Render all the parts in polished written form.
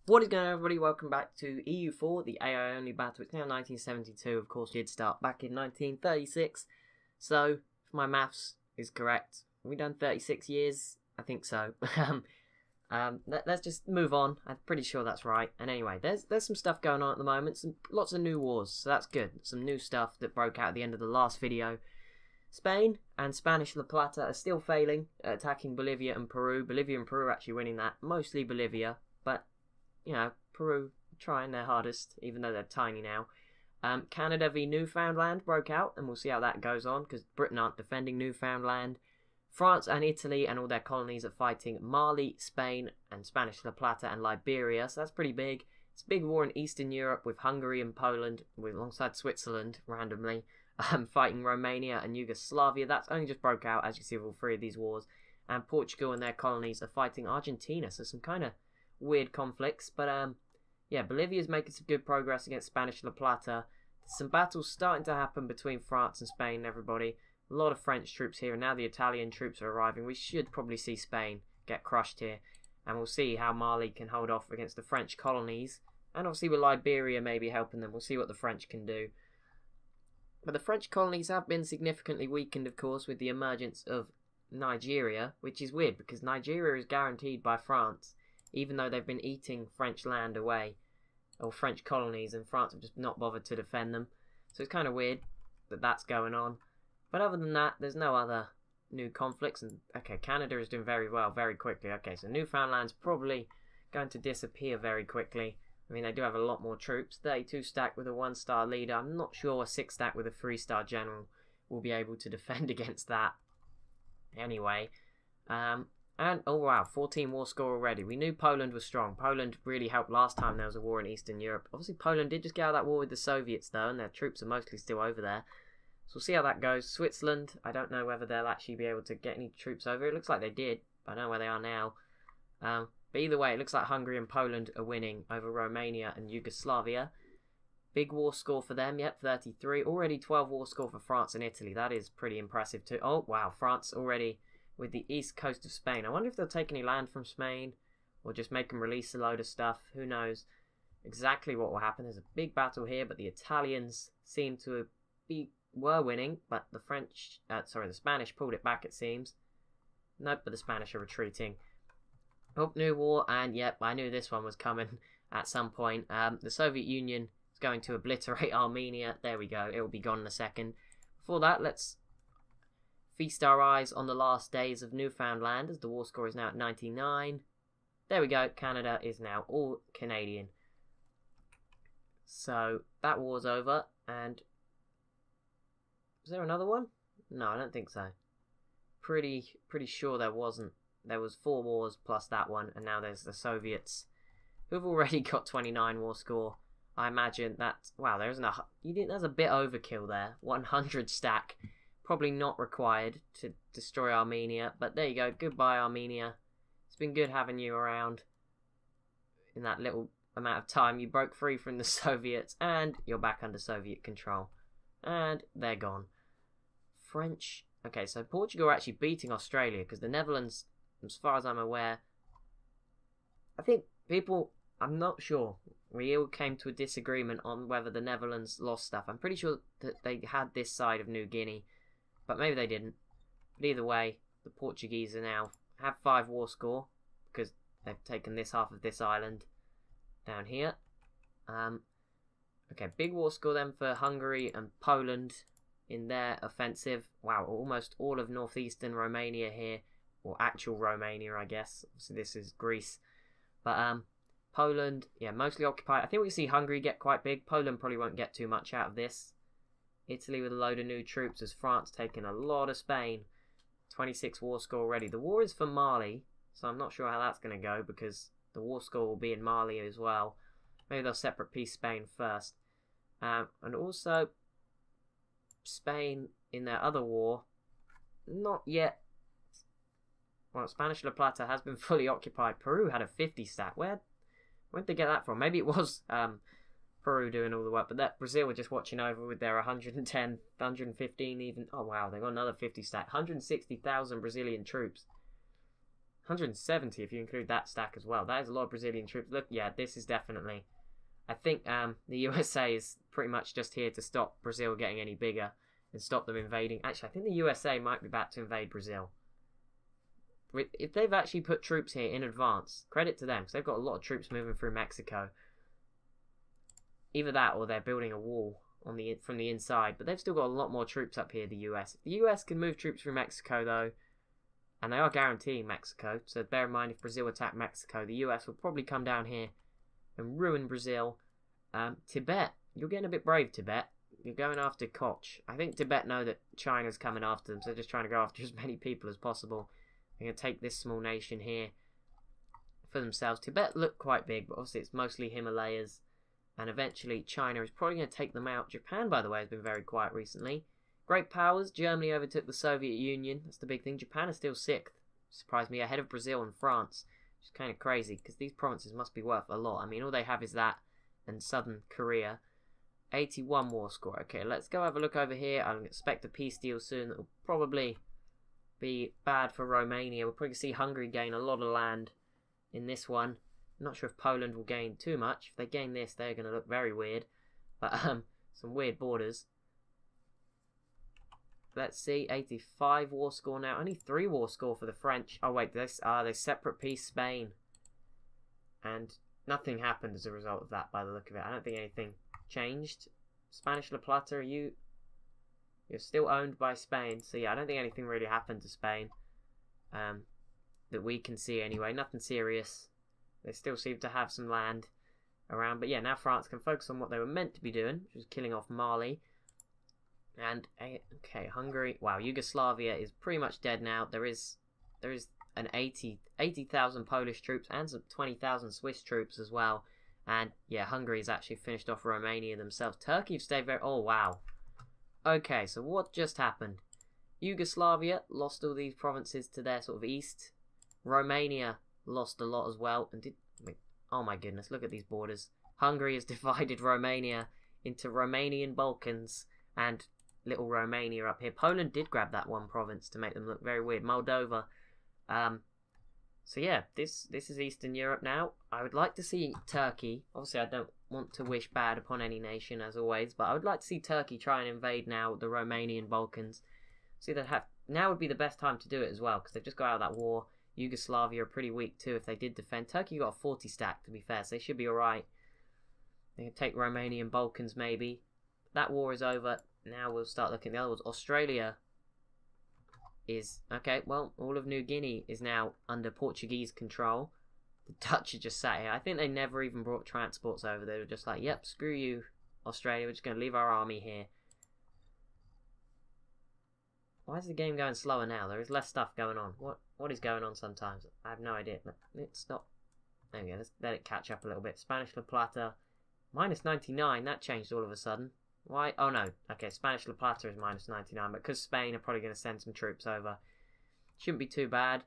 What is going on, everybody? Welcome back to EU4, the AI only battle. It's now 1972. Of course, did start back in 1936. So, if my maths is correct, have we done 36 years? I think so. Let's just move on. I'm pretty sure that's right. And anyway, there's some stuff going on at the moment. Lots of new wars, so that's good. Some new stuff that broke out at the end of the last video. Spain and Spanish La Plata are still failing at attacking Bolivia and Peru. Bolivia and Peru are actually winning that. Mostly Bolivia, but you know, Peru trying their hardest, even though they're tiny now. Canada v Newfoundland broke out, and we'll see how that goes on, because Britain aren't defending Newfoundland. France and Italy and all their colonies are fighting Mali, Spain, and Spanish La Plata and Liberia, so that's pretty big. It's a big war in Eastern Europe with Hungary and Poland, alongside Switzerland, randomly, fighting Romania and Yugoslavia. That's only just broke out, as you see, with all three of these wars. And Portugal and their colonies are fighting Argentina, so some kind of weird conflicts, but yeah, Bolivia's making some good progress against Spanish La Plata. Some battles starting to happen between France and Spain, everybody. A lot of French troops here, and now the Italian troops are arriving. We should probably see Spain get crushed here, and we'll see how Mali can hold off against the French colonies, and obviously with Liberia maybe helping them. We'll see what the French can do. But the French colonies have been significantly weakened, of course, with the emergence of Nigeria, which is weird, because Nigeria is guaranteed by France, even though they've been eating French land away, or French colonies, and France have just not bothered to defend them. So it's kind of weird that that's going on. But other than that, there's no other new conflicts. And okay, Canada is doing very well, very quickly. Okay, so Newfoundland's probably going to disappear very quickly. I mean, they do have a lot more troops. 32 stack with a 1-star leader. I'm not sure a 6 stack with a 3-star general will be able to defend against that. Anyway, and, oh wow, 14 war score already. We knew Poland was strong. Poland really helped last time there was a war in Eastern Europe. Obviously, Poland did just get out of that war with the Soviets, though, and their troops are mostly still over there. So we'll see how that goes. Switzerland, I don't know whether they'll actually be able to get any troops over. It looks like they did, but I don't know where they are now. But either way, it looks like Hungary and Poland are winning over Romania and Yugoslavia. Big war score for them, yep, 33. Already 12 war score for France and Italy. That is pretty impressive too. Oh, wow, France already with the east coast of Spain. I wonder if they'll take any land from Spain, or just make them release a load of stuff. Who knows exactly what will happen. There's a big battle here, but the Italians seem to were winning, but the the Spanish pulled it back, it seems. Nope, but the Spanish are retreating. Oh, new war, and yep, I knew this one was coming at some point. The Soviet Union is going to obliterate Armenia. There we go, it will be gone in a second. Before that, let's feast our eyes on the last days of Newfoundland, as the war score is now at 99. There we go, Canada is now all Canadian. So, that war's over, and was there another one? No, I don't think so. Pretty sure there wasn't. There was 4 wars plus that one, and now there's the Soviets, who've already got 29 war score. I imagine that, wow, there's a bit overkill there. 100 stack. Probably not required to destroy Armenia, but there you go. Goodbye, Armenia. It's been good having you around in that little amount of time. You broke free from the Soviets, and you're back under Soviet control. And they're gone. French. Okay, so Portugal are actually beating Australia, because the Netherlands, as far as I'm aware, I think I'm not sure. We all came to a disagreement on whether the Netherlands lost stuff. I'm pretty sure that they had this side of New Guinea, but maybe they didn't. But either way, the Portuguese are now have 5 war score, because they've taken this half of this island down here. Okay, big war score then for Hungary and Poland in their offensive. Wow, almost all of northeastern Romania here, or actual Romania, I guess. So this is Greece. But Poland, yeah, mostly occupied. I think we can see Hungary get quite big. Poland probably won't get too much out of this. Italy with a load of new troops, as France taking a lot of Spain. 26 war score already. The war is for Mali, so I'm not sure how that's going to go, because the war score will be in Mali as well. Maybe they'll separate peace Spain first. And also, Spain in their other war, not yet. Well, Spanish La Plata has been fully occupied. Peru had a 50 stat. Where'd they get that from? Maybe it was Peru doing all the work, but that Brazil were just watching over with their 110, 115 even. Oh wow, they got another 50 stat. 160,000 Brazilian troops. 170 if you include that stack as well. That is a lot of Brazilian troops. Look, yeah, this is definitely... I think the USA is pretty much just here to stop Brazil getting any bigger and stop them invading. Actually, I think the USA might be about to invade Brazil. If they've actually put troops here in advance, credit to them, because they've got a lot of troops moving through Mexico. Either that or they're building a wall on from the inside, but they've still got a lot more troops up here, the US. If the US can move troops through Mexico, though, and they are guaranteeing Mexico, so bear in mind if Brazil attack Mexico, the US will probably come down here and ruin Brazil. Tibet, you're getting a bit brave, Tibet. You're going after Koch. I think Tibet know that China's coming after them, so they're just trying to go after as many people as possible. They're going to take this small nation here for themselves. Tibet look quite big, but obviously it's mostly Himalayas. And eventually China is probably going to take them out. Japan, by the way, has been very quiet recently. Great powers. Germany overtook the Soviet Union. That's the big thing. Japan is still 6th. Surprised me, ahead of Brazil and France. Which is kind of crazy, because these provinces must be worth a lot. I mean, all they have is that and Southern Korea. 81 war score. Okay, let's go have a look over here. I expect a peace deal soon that will probably be bad for Romania. We'll probably see Hungary gain a lot of land in this one. I'm not sure if Poland will gain too much. If they gain this, they're going to look very weird. But some weird borders. Let's see, 85 war score now. Only 3 war score for the French. Oh wait, this they separate peace Spain. And nothing happened as a result of that by the look of it. I don't think anything changed. Spanish La Plata, you're still owned by Spain. So yeah, I don't think anything really happened to Spain. That we can see anyway. Nothing serious. They still seem to have some land around. But yeah, now France can focus on what they were meant to be doing, which was killing off Mali. And, okay, Hungary. Wow, Yugoslavia is pretty much dead now. There is an 80,000 Polish troops and some 20,000 Swiss troops as well. And, yeah, Hungary's actually finished off Romania themselves. Turkey have stayed very... Oh, wow. Okay, so what just happened? Yugoslavia lost all these provinces to their sort of east. Romania lost a lot as well. And oh my goodness, look at these borders. Hungary has divided Romania into Romanian Balkans and little Romania up here. Poland did grab that one province to make them look very weird. Moldova. So yeah, this is Eastern Europe now. I would like to see Turkey. Obviously, I don't want to wish bad upon any nation, as always, but I would like to see Turkey try and invade now the Romanian Balkans. See, now would be the best time to do it as well, because they've just got out of that war. Yugoslavia are pretty weak too if they did defend. Turkey got a 40 stack, to be fair, so they should be alright. They can take Romanian Balkans maybe. That war is over. Now we'll start looking at the other ones. Australia is... Okay, well, all of New Guinea is now under Portuguese control. The Dutch are just sat here. I think they never even brought transports over. They were just like, yep, screw you, Australia. We're just going to leave our army here. Why is the game going slower now? There is less stuff going on. What is going on sometimes? I have no idea. Let's stop. There we go. Let's let it catch up a little bit. Spanish La Plata. Minus 99. That changed all of a sudden. Why? Oh no. Okay, Spanish La Plata is minus 99. But because Spain are probably going to send some troops over. Shouldn't be too bad.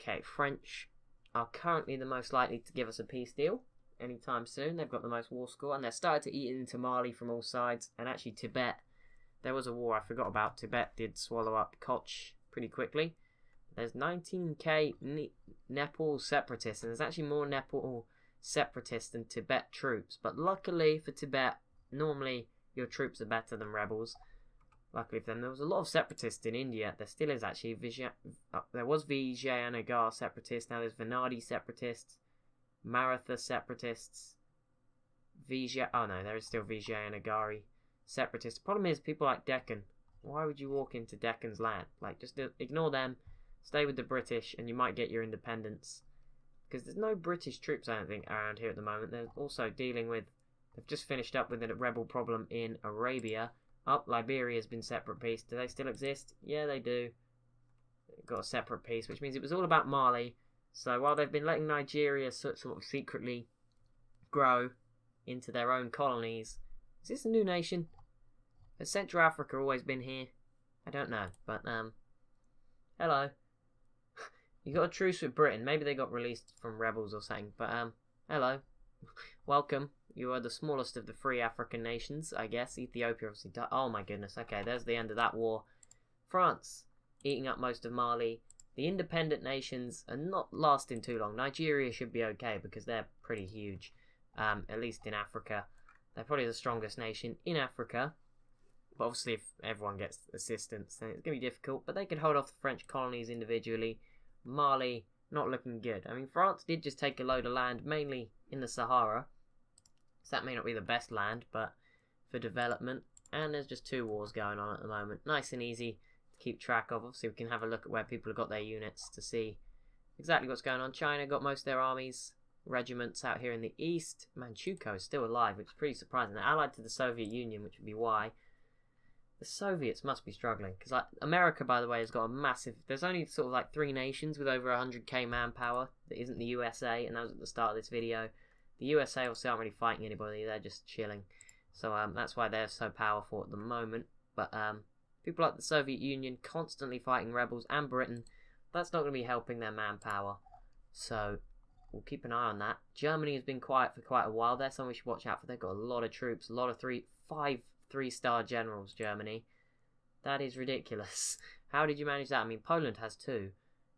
Okay, French are currently the most likely to give us a peace deal anytime soon. They've got the most war score. And they're starting to eat into Mali from all sides. And actually Tibet. There was a war I forgot about. Tibet did swallow up Koch pretty quickly. There's 19k Nepal separatists, and there's actually more Nepal separatists than Tibet troops. But luckily for Tibet, normally your troops are better than rebels. Luckily for them, there was a lot of separatists in India. There still is actually. There was Vijayanagar separatists, now there's Venadi separatists, Maratha separatists, oh no, there is still Vijayanagari separatists. The problem is people like Deccan. Why would you walk into Deccan's land? Like, just ignore them, stay with the British, and you might get your independence. Because there's no British troops, I don't think, around here at the moment. They're also dealing with... They've just finished up with a rebel problem in Arabia. Oh, Liberia's been separate peace. Do they still exist? Yeah, they do. They've got a separate peace, which means it was all about Mali. So while they've been letting Nigeria sort of secretly grow into their own colonies... Is this a new nation? Has Central Africa always been here? I don't know, but, hello. You got a truce with Britain. Maybe they got released from rebels or something, but, hello. Welcome. You are the smallest of the free African nations, I guess. Ethiopia obviously died. Oh my goodness, okay, there's the end of that war. France, eating up most of Mali. The independent nations are not lasting too long. Nigeria should be okay because they're pretty huge, at least in Africa. They're probably the strongest nation in Africa. But obviously, if everyone gets assistance, then it's going to be difficult. But they could hold off the French colonies individually. Mali, not looking good. I mean, France did just take a load of land, mainly in the Sahara. So that may not be the best land, but for development. And there's just 2 wars going on at the moment. Nice and easy to keep track of. Obviously, we can have a look at where people have got their units to see exactly what's going on. China got most of their armies, regiments out here in the east. Manchukuo is still alive, which is pretty surprising. They're allied to the Soviet Union, which would be why. The Soviets must be struggling. Because like, America, by the way, has got a massive... There's only sort of like 3 nations with over 100k manpower. That isn't the USA, and that was at the start of this video. The USA obviously aren't really fighting anybody. They're just chilling. So that's why they're so powerful at the moment. But people like the Soviet Union constantly fighting rebels, and Britain, that's not going to be helping their manpower. So we'll keep an eye on that. Germany has been quiet for quite a while. They're someone we should watch out for. They've got a lot of troops, a lot of 5 3-star generals, Germany. That is ridiculous. How did you manage that? I mean, Poland has 2.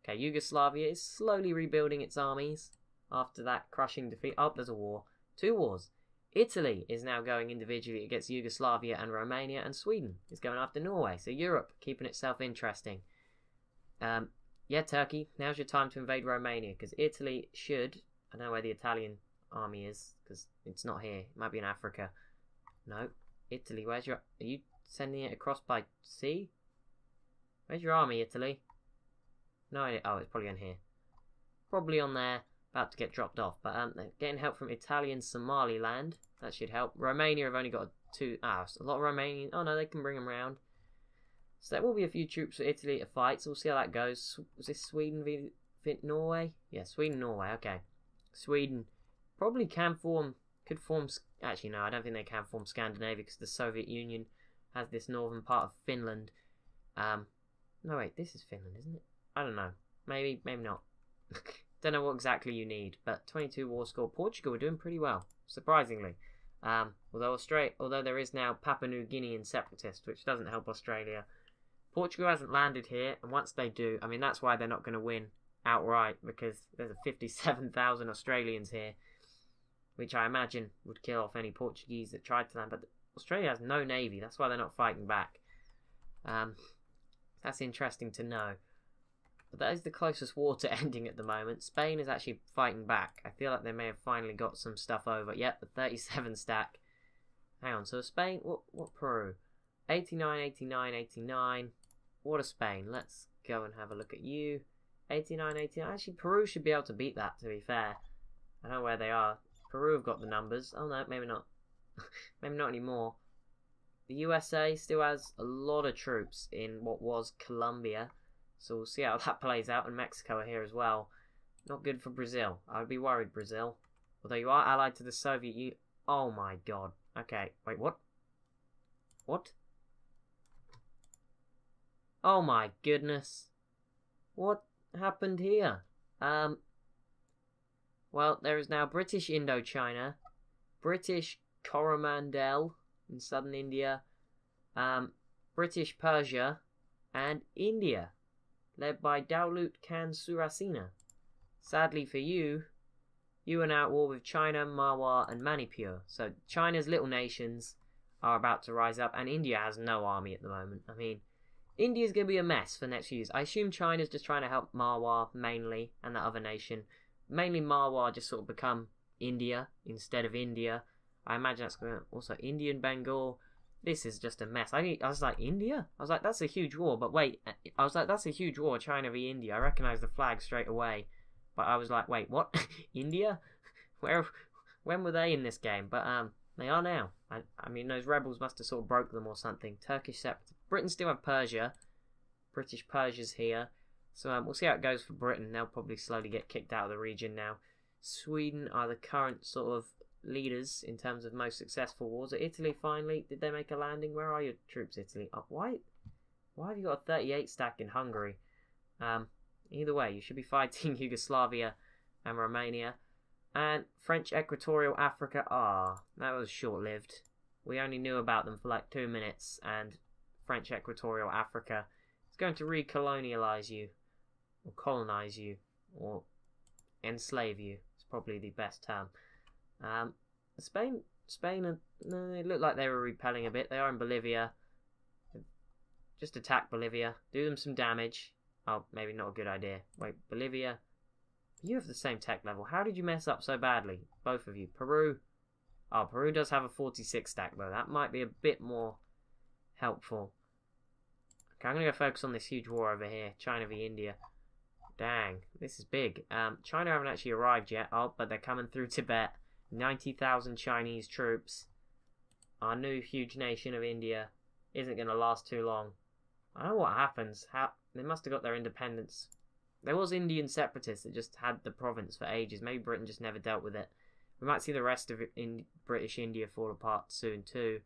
Okay, Yugoslavia is slowly rebuilding its armies after that crushing defeat. Oh, there's a war. 2 wars. Italy is now going individually against Yugoslavia and Romania, and Sweden is going after Norway. So Europe keeping itself interesting. Yeah, Turkey, now's your time to invade Romania, because Italy should... I don't know where the Italian army is, because it's not here. It might be in Africa. No. Italy, where's your... Are you sending it across by sea? Where's your army, Italy? No idea. Oh, it's probably on here. Probably on there. About to get dropped off. But they're getting help from Italian Somaliland. That should help. Romania have only got 2... a lot of Romanian... Oh, no, they can bring them round. So there will be a few troops for Italy to fight. So we'll see how that goes. Was this Sweden v Norway? Yeah, Sweden, Norway. Okay. Sweden probably can form... Could form... Actually, no, I don't think they can form Scandinavia because the Soviet Union has this northern part of Finland. No, wait, this is Finland, isn't it? I don't know. Maybe not. Don't know what exactly you need, but 22 war score. Portugal are doing pretty well, surprisingly. Although there is now Papua New Guinean separatists, which doesn't help Australia. Portugal hasn't landed here, and once they do, I mean, that's why they're not going to win outright, because there's a 57,000 Australians here, which I imagine would kill off any Portuguese that tried to land. But Australia has no navy. That's why they're not fighting back. That's interesting to know. But that is the closest war to ending at the moment. Spain is actually fighting back. I feel like they may have finally got some stuff over. Yep, the 37 stack. Hang on, so Spain... What Peru? 89, 89, 89. What a Spain. Let's go and have a look at you. 89, 89. Actually, Peru should be able to beat that, to be fair. I don't know where they are. Peru have got the numbers. Oh no, maybe not. Maybe not anymore. The USA still has a lot of troops in what was Colombia. So we'll see how that plays out. And Mexico are here as well. Not good for Brazil. I would be worried, Brazil. Although you are allied to the Soviet Union. Oh my god. Okay, wait, what? What? Oh my goodness. What happened here? Well, there is now British Indochina, British Coromandel in southern India, British Persia, and India, led by Daulut Khan Surasena. Sadly for you, you are now at war with China, Marwar, and Manipur. So China's little nations are about to rise up, and India has no army at the moment. I mean, India's going to be a mess for the next few years. I assume China's just trying to help Marwar mainly, and that other nation. Mainly Marwar just sort of become India instead of India. I imagine that's going to also Indian Bengal. This is just a mess. I was like, India? I was like, that's a huge war. But wait, I was like, that's a huge war, China v India. I recognise the flag straight away. But I was like, wait, what? India? When were they in this game? But they are now. I mean, those rebels must have sort of broke them or something. Turkish separatists. Britain still have Persia. British Persia's here. So we'll see how it goes for Britain. They'll probably slowly get kicked out of the region now. Sweden are the current sort of leaders in terms of most successful wars. Italy finally, did they make a landing? Where are your troops, Italy? Oh, why have you got a 38 stack in Hungary? Either way, you should be fighting Yugoslavia and Romania. And French Equatorial Africa, that was short-lived. We only knew about them for like 2 minutes, and French Equatorial Africa is going to recolonialize you. or colonize you, or enslave you. It's probably the best term. Spain, it looked like they were repelling a bit. They are in Bolivia. Just attack Bolivia. Do them some damage. Oh, maybe not a good idea. Wait, Bolivia. You have the same tech level. How did you mess up so badly? Both of you. Peru. Oh, Peru does have a 46 stack though. That might be a bit more helpful. Okay, I'm going to go focus on this huge war over here. China v India. Dang, this is big. China haven't actually arrived yet. Oh, but they're coming through Tibet. 90,000 Chinese troops. Our new huge nation of India isn't going to last too long. I don't know what happens. They must have got their independence. There was Indian separatists that just had the province for ages. Maybe Britain just never dealt with it. We might see the rest of it in British India fall apart soon too.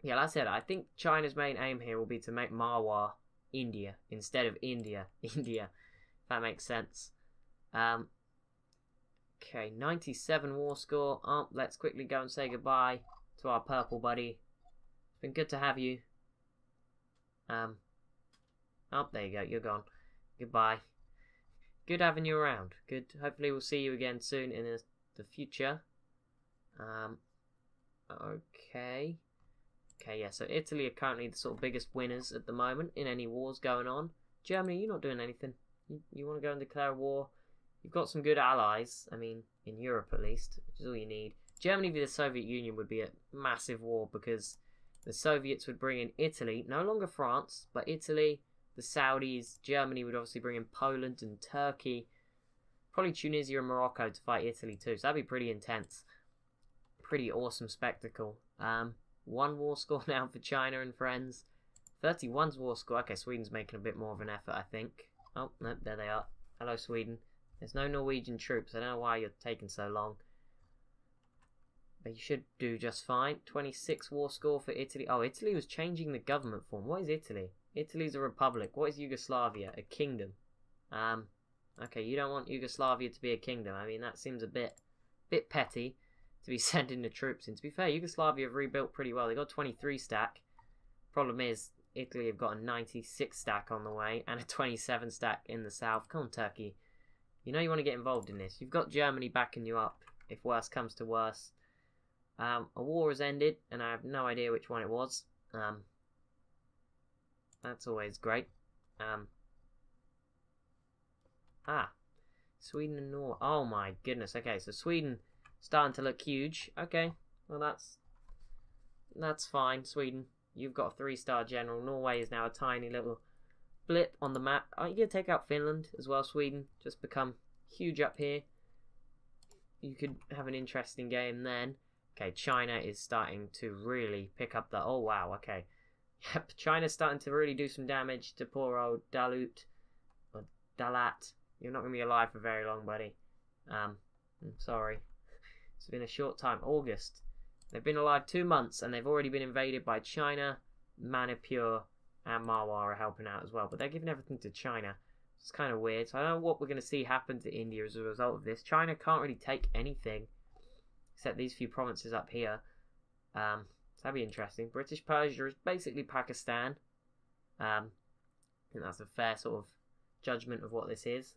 Yeah, like I said, I think China's main aim here will be to make Marwar India instead of India. India, if that makes sense. Okay, 97 war score. Oh, let's quickly go and say goodbye to our purple buddy. It's been good to have you. Oh, there you go. You're gone. Goodbye. Good having you around. Good. Hopefully we'll see you again soon in the future. Okay. Okay, yeah, so Italy are currently the sort of biggest winners at the moment in any wars going on. Germany, you're not doing anything. You want to go and declare war? You've got some good allies. I mean, in Europe at least, which is all you need. Germany v the Soviet Union would be a massive war because the Soviets would bring in Italy, no longer France, but Italy, the Saudis. Germany would obviously bring in Poland and Turkey. Probably Tunisia and Morocco to fight Italy too, so that'd be pretty intense. Pretty awesome spectacle. 1 war score now for China and friends. 31's war score. Okay, Sweden's making a bit more of an effort, I think. Oh, no, there they are. Hello, Sweden. There's no Norwegian troops. I don't know why you're taking so long. But you should do just fine. 26 war score for Italy. Oh, Italy was changing the government form. What is Italy? Italy's a republic. What is Yugoslavia? A kingdom. Okay, you don't want Yugoslavia to be a kingdom. I mean, that seems a bit petty to be sending the troops in. To be fair, Yugoslavia have rebuilt pretty well. They got 23 stack. Problem is, Italy have got a 96 stack on the way and a 27 stack in the south. Come on, Turkey. You know you want to get involved in this. You've got Germany backing you up if worse comes to worse. A war has ended, and I have no idea which one it was. That's always great. Sweden and Norway. Oh my goodness. Okay, so Sweden starting to look huge. Okay, well that's fine. Sweden, you've got a 3-star general. Norway is now a tiny little blip on the map. Are you gonna take out Finland as well? Sweden just become huge up here. You could have an interesting game then. Okay, China is starting to really pick up the... Oh, wow, okay. Yep, China's starting to really do some damage to poor old Dalut. Or Dalat. You're not going to be alive for very long, buddy. I'm sorry. It's been a short time. August. They've been alive 2 months, and they've already been invaded by China, Manipur, and Marwar are helping out as well. But they're giving everything to China. It's kind of weird. So I don't know what we're going to see happen to India as a result of this. China can't really take anything except these few provinces up here. So that'd be interesting. British Persia is basically Pakistan. I think that's a fair sort of judgment of what this is.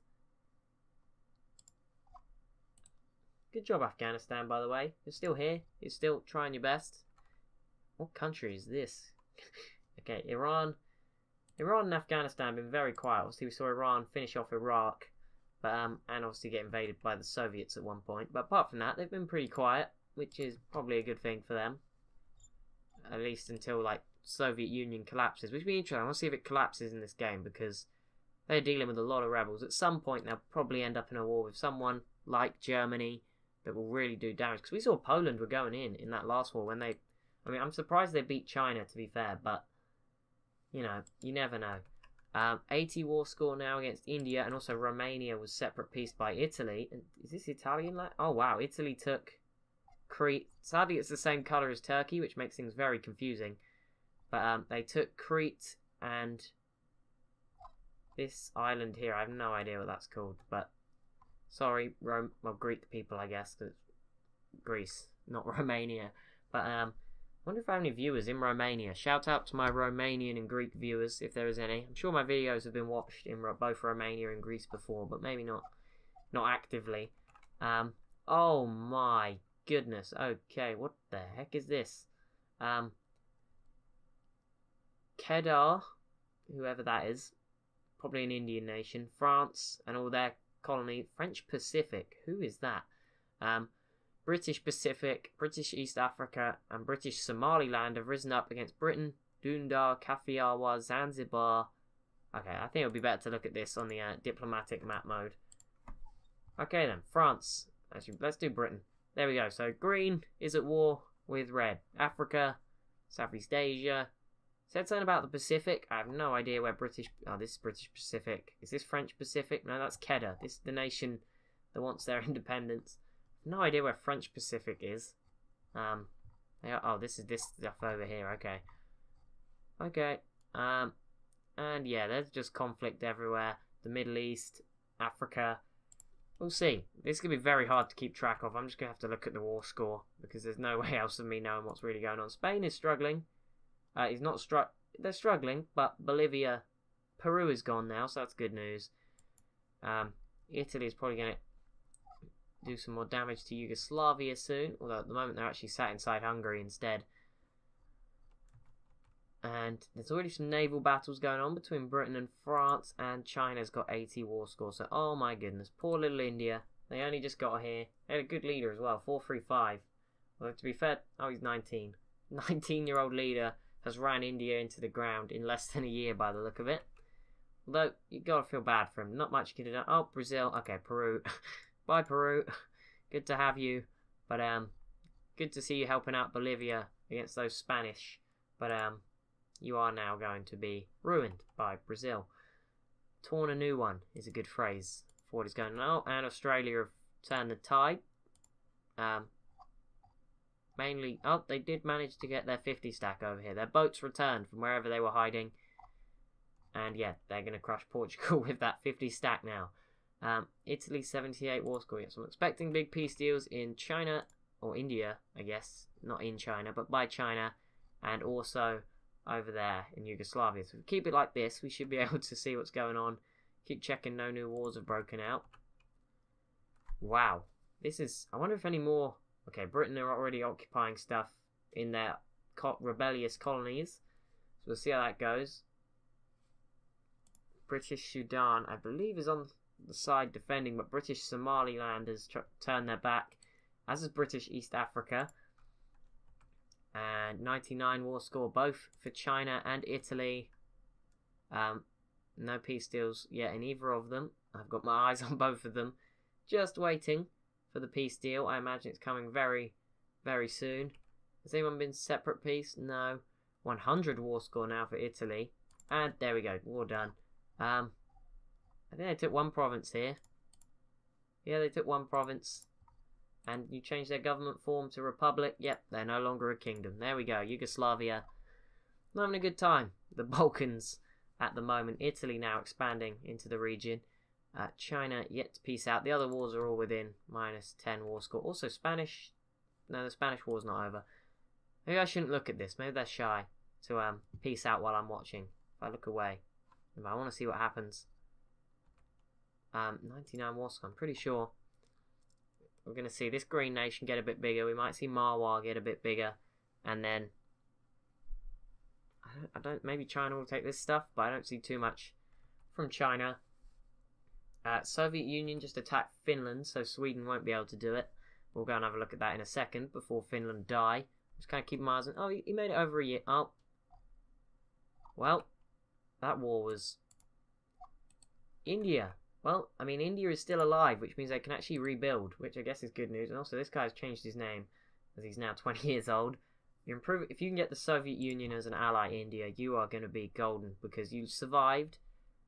Good job, Afghanistan, by the way. You're still here. You're still trying your best. What country is this? Okay, Iran. Iran and Afghanistan have been very quiet. Obviously, we saw Iran finish off Iraq. And obviously get invaded by the Soviets at one point. But apart from that, they've been pretty quiet, which is probably a good thing for them. At least until, like, Soviet Union collapses. Which would be interesting. I want to see if it collapses in this game, because they're dealing with a lot of rebels. At some point, they'll probably end up in a war with someone like Germany that will really do damage. Because we saw Poland were going in that last war when they... I mean, I'm surprised they beat China, to be fair, but, you know, you never know. 80 war score now against India, and also Romania was separate peace by Italy. And is this Italian? Oh wow, Italy took Crete. Sadly, it's the same colour as Turkey, which makes things very confusing. But they took Crete and this island here. I have no idea what that's called, but sorry, Greek people, I guess, 'cause it's Greece, not Romania. But wonder if I have any viewers in Romania. Shout out to my Romanian and Greek viewers, if there is any. I'm sure my videos have been watched in both Romania and Greece before, but maybe not actively. Oh my goodness. Okay, what the heck is this? Kedar, whoever that is, probably an Indian nation. France and all their colony. French Pacific, who is that? British Pacific, British East Africa, and British Somaliland have risen up against Britain, Dundar, Kafiawa, Zanzibar. Okay, I think it would be better to look at this on the diplomatic map mode. Okay then, France. Actually, let's do Britain. There we go. So green is at war with red. Africa, Southeast Asia. Said something about the Pacific. I have no idea where British... Oh, this is British Pacific. Is this French Pacific? No, that's Kedah. This is the nation that wants their independence. No idea where French Pacific is. Oh, this is this stuff over here. Okay. Okay. And yeah, there's just conflict everywhere. The Middle East, Africa. We'll see. This is going to be very hard to keep track of. I'm just going to have to look at the war score because there's no way else of me knowing what's really going on. Spain is struggling. He's not They're struggling, but Bolivia, Peru is gone now, so that's good news. Italy is probably going to do some more damage to Yugoslavia soon, although at the moment they're actually sat inside Hungary instead. And there's already some naval battles going on between Britain and France, and China's got 80 war score. So, oh my goodness, poor little India. They only just got here. They had a good leader as well, 435. Although to be fair, oh, he's 19. 19-year-old leader has ran India into the ground in less than a year by the look of it. Although, you gotta feel bad for him. Not much you can do. Oh, Brazil. Okay, Peru. Bye, Peru. Good to have you. But, good to see you helping out Bolivia against those Spanish. But, you are now going to be ruined by Brazil. Torn a new one is a good phrase for what is going on. Oh, and Australia have turned the tide. Mainly, oh, they did manage to get their 50 stack over here. Their boats returned from wherever they were hiding. And yeah, they're going to crush Portugal with that 50 stack now. Italy, 78 war score. Yes, I'm expecting big peace deals in China, or India, I guess. Not in China, but by China. And also over there in Yugoslavia. So if we keep it like this, we should be able to see what's going on. Keep checking no new wars have broken out. Wow. This is... I wonder if any more... Okay, Britain are already occupying stuff in their rebellious colonies. So we'll see how that goes. British Sudan, I believe, is on the side defending, but British Somaliland has turned their back, as is British East Africa. And 99 war score, both for China and Italy. No peace deals yet in either of them. I've got my eyes on both of them. Just waiting for the peace deal. I imagine it's coming very, very soon. Has anyone been separate peace? No. 100 war score now for Italy. And there we go, war done. I think they took one province here. Yeah, they took one province. And you change their government form to republic. Yep, they're no longer a kingdom. There we go, Yugoslavia. I'm having a good time. The Balkans at the moment. Italy now expanding into the region. China yet to peace out. The other wars are all within -10 war score. Also Spanish. No, the Spanish war's not over. Maybe I shouldn't look at this. Maybe they're shy to peace out while I'm watching. If I look away. If I want to see what happens. 99 war score. I'm pretty sure we're going to see this green nation get a bit bigger. We might see Marwar get a bit bigger. And then I don't maybe China will take this stuff, but I don't see too much from China. Soviet Union just attacked Finland, so Sweden won't be able to do it. We'll go and have a look at that in a second before Finland die. Just kind of keep my eyes on... Oh, he made it over a year. Oh. Well, that war was... India. Well, I mean, India is still alive, which means they can actually rebuild, which I guess is good news. And also, this guy's changed his name, as he's now 20 years old. If you can get the Soviet Union as an ally, India, you are going to be golden, because you survived.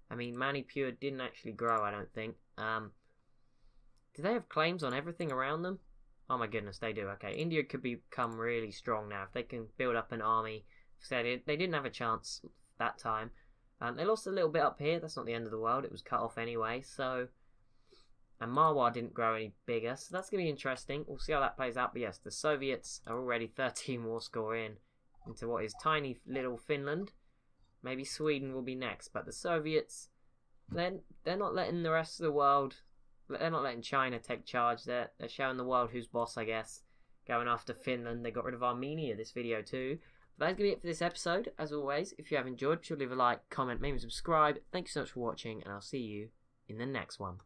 I mean, Manipur didn't actually grow, I don't think. Do they have claims on everything around them? Oh my goodness, they do. Okay, India could become really strong now if they can build up an army. They didn't have a chance that time. They lost a little bit up here. That's not the end of the world. It was cut off anyway. So, And Marwar didn't grow any bigger, so that's going to be interesting. We'll see how that plays out. But yes, the Soviets are already 13 war score in into what is tiny little Finland. Maybe Sweden will be next, but the Soviets, they're not letting the rest of the world, they're not letting China take charge. They're showing the world who's boss, I guess. Going after Finland. They got rid of Armenia this video too. But that's going to be it for this episode. As always, if you have enjoyed, be sure to leave a like, comment, maybe subscribe. Thank you so much for watching, and I'll see you in the next one.